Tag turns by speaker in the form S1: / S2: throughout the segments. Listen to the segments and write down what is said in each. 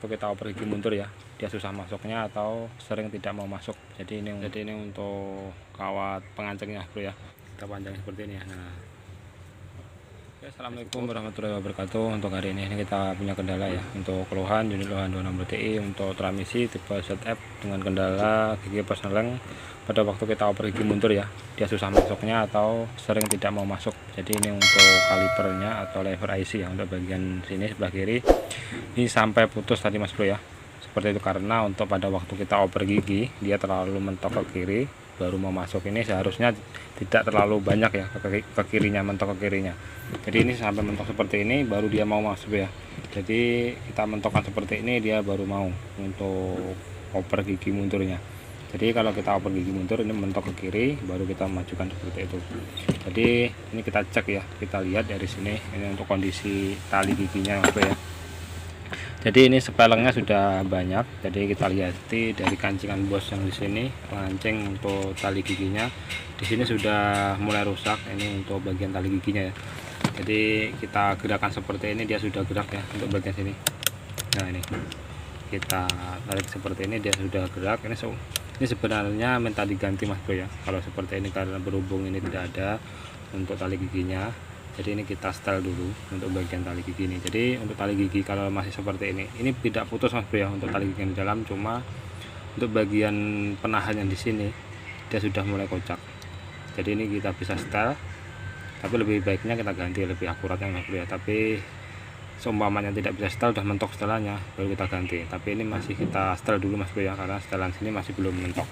S1: waktu kita oper gigi mundur ya, dia susah masuknya atau sering tidak mau masuk. Jadi ini untuk kawat pengancingnya bro ya, kita panjangin seperti ini ya. Nah, oke, assalamualaikum warahmatullahi wabarakatuh. Untuk hari ini kita punya kendala ya, untuk keluhan unit lohan 26 Ti untuk transmisi tipe ZF dengan kendala gigi persneleng. Pada waktu kita oper gigi mundur ya, dia susah masuknya atau sering tidak mau masuk. Jadi ini untuk kalipernya atau lever IC ya, untuk bagian sini sebelah kiri ini sampai putus tadi mas bro ya, seperti itu. Karena untuk pada waktu kita oper gigi dia terlalu mentok ke kiri baru mau masuk. Ini seharusnya tidak terlalu banyak ya ke kirinya, mentok ke kirinya. Jadi ini sampai mentok seperti ini baru dia mau masuk ya. Jadi kita mentokkan seperti ini dia baru mau untuk oper gigi mundurnya. Jadi kalau kita oper gigi mundur ini mentok ke kiri baru kita majukan seperti itu. Jadi ini kita cek ya, kita lihat dari sini ini untuk kondisi tali giginya apa ya. Jadi ini sepelengnya sudah banyak. Jadi kita lihat dari kancingan bos yang di sini, pengancing untuk tali giginya di sini sudah mulai rusak. Ini untuk bagian tali giginya ya. Jadi kita gerakan seperti ini dia sudah gerak ya untuk bagian sini. Nah ini kita tarik seperti ini dia sudah gerak. Ini sebenarnya minta diganti mas bro ya kalau seperti ini, karena berhubung ini tidak ada untuk tali giginya. Jadi ini kita setel dulu untuk bagian tali gigi ini. Jadi untuk tali gigi kalau masih seperti ini tidak putus mas bro ya untuk tali gigi yang di dalam, cuma untuk bagian penahan yang di sini dia sudah mulai kocak. Jadi ini kita bisa setel, tapi lebih baiknya kita ganti lebih akuratnya mas bro ya. Tapi seumpamanya tidak bisa setel, udah mentok setelannya baru kita ganti. Tapi ini masih kita setel dulu mas bro ya, karena setelan sini masih belum mentok.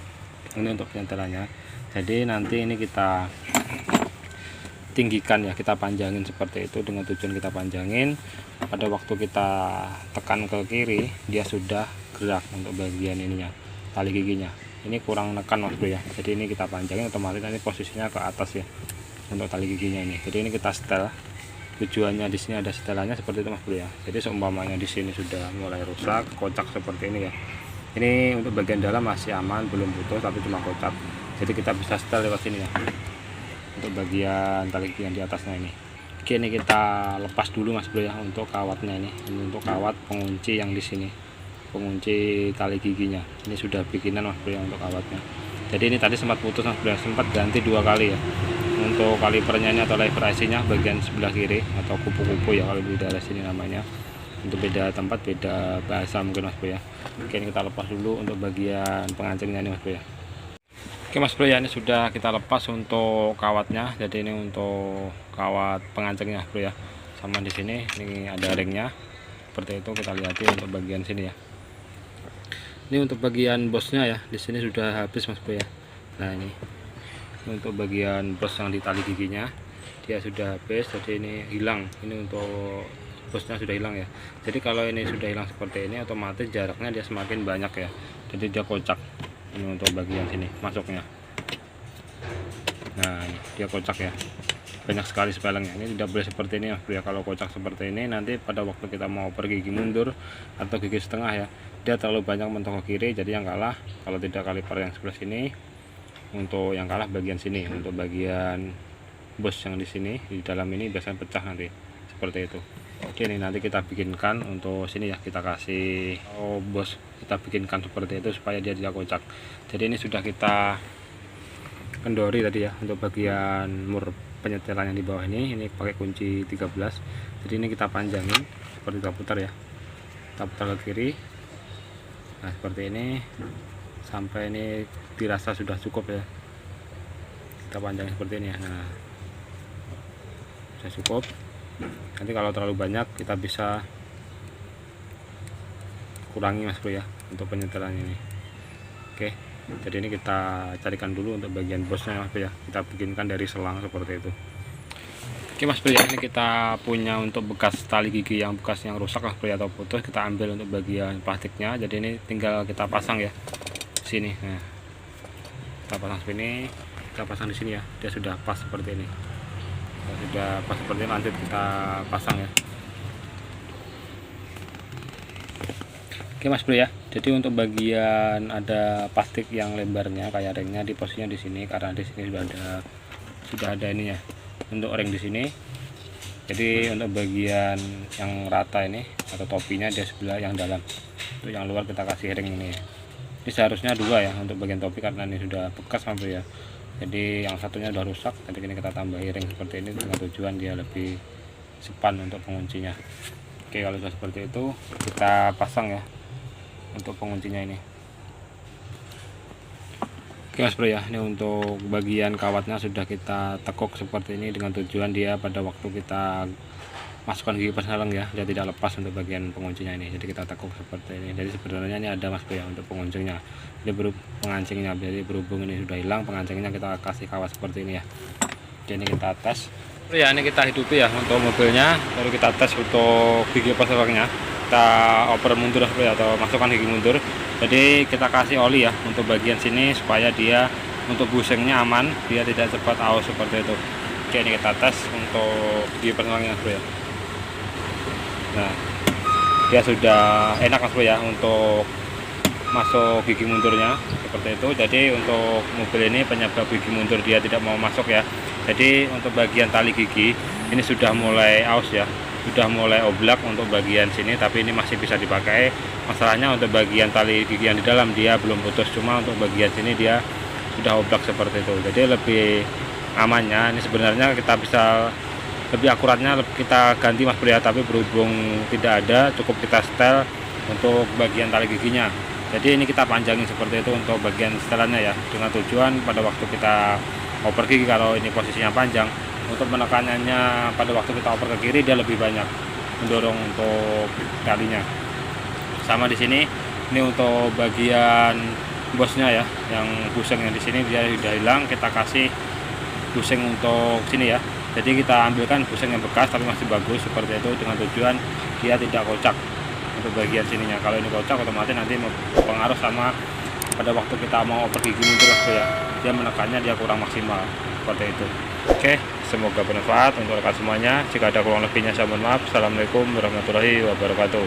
S1: Ini untuk penyetelannya. Jadi nanti ini kita tinggikan ya, kita panjangin seperti itu dengan tujuan kita panjangin. Pada waktu kita tekan ke kiri dia sudah gerak untuk bagian ininya, tali giginya. Ini kurang nekan mas bro ya. Jadi ini kita panjangin, otomatis nanti posisinya ke atas ya untuk tali giginya ini. Jadi ini kita setel. Tujuannya di sini ada setelannya seperti itu mas bro ya. Jadi seumpamanya di sini sudah mulai rusak, kocak seperti ini ya. Ini untuk bagian dalam masih aman, belum putus tapi cuma kocak. Jadi kita bisa setel lewat sini ya. Untuk bagian tali gigi yang di atasnya ini. Oke, ini kita lepas dulu mas bro ya untuk kawatnya ini. Ini untuk kawat pengunci yang di sini, pengunci tali giginya. Ini sudah bikinan mas bro ya untuk kawatnya. Jadi ini tadi sempat putus mas bro ya, sempat ganti 2 kali ya. Untuk kalipernya ini atau lever IC nya bagian sebelah kiri atau kupu-kupu ya kalau di daerah sini namanya. Untuk beda tempat beda bahasa mungkin mas bro ya. Oke, ini kita lepas dulu untuk bagian pengancingnya ini mas bro ya. Oke mas bro ya, ini sudah kita lepas untuk kawatnya. Jadi ini untuk kawat pengancingnya bro ya. Sama di sini ini ada ringnya seperti itu, kita lihatin untuk bagian sini ya. Ini untuk bagian bosnya ya, di sini sudah habis mas bro ya. Nah ini untuk bagian bos yang di tali giginya dia sudah habis, jadi ini hilang. Ini untuk bosnya sudah hilang ya. Jadi kalau ini sudah hilang seperti ini otomatis jaraknya dia semakin banyak ya, jadi dia kocak. Ini untuk bagian sini masuknya. Nah ini dia kocak ya, banyak sekali sepelengnya. Ini tidak boleh seperti ini ya bro ya. Kalau kocak seperti ini nanti pada waktu kita mau pergi gigi mundur atau gigi setengah ya, dia terlalu banyak mentok ke kiri. Jadi yang kalah kalau tidak kaliper yang sebelah sini, untuk yang kalah bagian sini. Untuk bagian bos yang di sini di dalam ini biasanya pecah nanti seperti itu. Oke, ini nanti kita bikinkan untuk sini ya, kita kasih bos, kita bikinkan seperti itu supaya dia tidak kocak. Jadi ini sudah kita kendori tadi ya untuk bagian mur penyetelan yang di bawah ini pakai kunci 13. Jadi ini kita panjangin seperti kita putar ya, kita putar ke kiri. Nah seperti ini sampai ini dirasa sudah cukup ya, kita panjangin seperti ini ya. Nah sudah cukup. Nanti kalau terlalu banyak kita bisa kurangi mas bro ya untuk penyetelan ini. Oke, jadi ini kita carikan dulu untuk bagian bosnya mas bro ya, kita bikinkan dari selang seperti itu. Oke mas bro ya, ini kita punya untuk bekas tali gigi yang rusak mas bro ya, atau putus, kita ambil untuk bagian plastiknya. Jadi ini tinggal kita pasang ya sini. Nah kita pasang sini, kita pasang di sini ya, dia sudah pas seperti ini. Sudah pas seperti ini, lanjut kita pasang ya. Oke mas bro ya, jadi untuk bagian ada plastik yang lebarnya kayak ringnya di posisinya di sini, karena di sini sudah ada ini ya untuk ring di sini. Jadi untuk bagian yang rata ini atau topinya dia sebelah yang dalam. Untuk yang luar kita kasih ring ini. Ini seharusnya 2 ya untuk bagian topi karena ini sudah bekas Mas Bro ya. Jadi yang satunya sudah rusak, jadi ini kita tambahi ring seperti ini dengan tujuan dia lebih sepan untuk penguncinya. Oke, kalau sudah seperti itu kita pasang ya untuk penguncinya ini. Oke Mas Bro ya, ini untuk bagian kawatnya sudah kita tekuk seperti ini dengan tujuan dia pada waktu kita masukkan gigi persneling ya, dia tidak lepas untuk bagian penguncinya ini. Jadi kita tekuk seperti ini. Jadi sebenarnya ini ada Mas Bro ya untuk penguncinya. Ini pengancingnya. Jadi berhubung ini sudah hilang pengancingnya, kita kasih kawat seperti ini ya. Jadi kita tes. Ya ini kita hidupi ya untuk mobilnya, baru kita tes untuk gigi persnelingnya. Kita oper mundur Mas Bro ya, atau masukkan gigi mundur. Jadi kita kasih oli ya untuk bagian sini supaya dia untuk busengnya aman, dia tidak cepat aus seperti itu. Oke, ini kita tes untuk gigi persnelingnya Bro ya. Nah, dia sudah enak Mas Bro ya untuk masuk gigi mundurnya seperti itu. Jadi untuk mobil ini penyebab gigi mundur dia tidak mau masuk ya. Jadi untuk bagian tali gigi ini sudah mulai aus ya, sudah mulai oblak untuk bagian sini, tapi ini masih bisa dipakai. Masalahnya untuk bagian tali gigi yang di dalam dia belum putus, cuma untuk bagian sini dia sudah oblak seperti itu. Jadi lebih amannya ini sebenarnya kita bisa lebih akuratnya kita ganti Mas Bro ya, tapi berhubung tidak ada, cukup kita setel untuk bagian tali giginya. Jadi ini kita panjangin seperti itu untuk bagian setelannya ya, dengan tujuan pada waktu kita oper gigi, kalau ini posisinya panjang, untuk menekanannya pada waktu kita oper ke kiri dia lebih banyak mendorong untuk talinya. Sama di sini, ini untuk bagian bosnya ya, yang buseng yang di sini dia sudah hilang, kita kasih buseng untuk sini ya. Jadi kita ambilkan buseng yang bekas tapi masih bagus seperti itu, dengan tujuan dia tidak kocak untuk bagian sininya. Kalau ini kocak otomatis nanti mempengaruh sama pada waktu kita mau oper gigi mundur ya, dia menekannya dia kurang maksimal seperti itu. Oke, semoga bermanfaat untuk rekan semuanya. Jika ada kurang lebihnya saya mohon maaf. Assalamualaikum warahmatullahi wabarakatuh.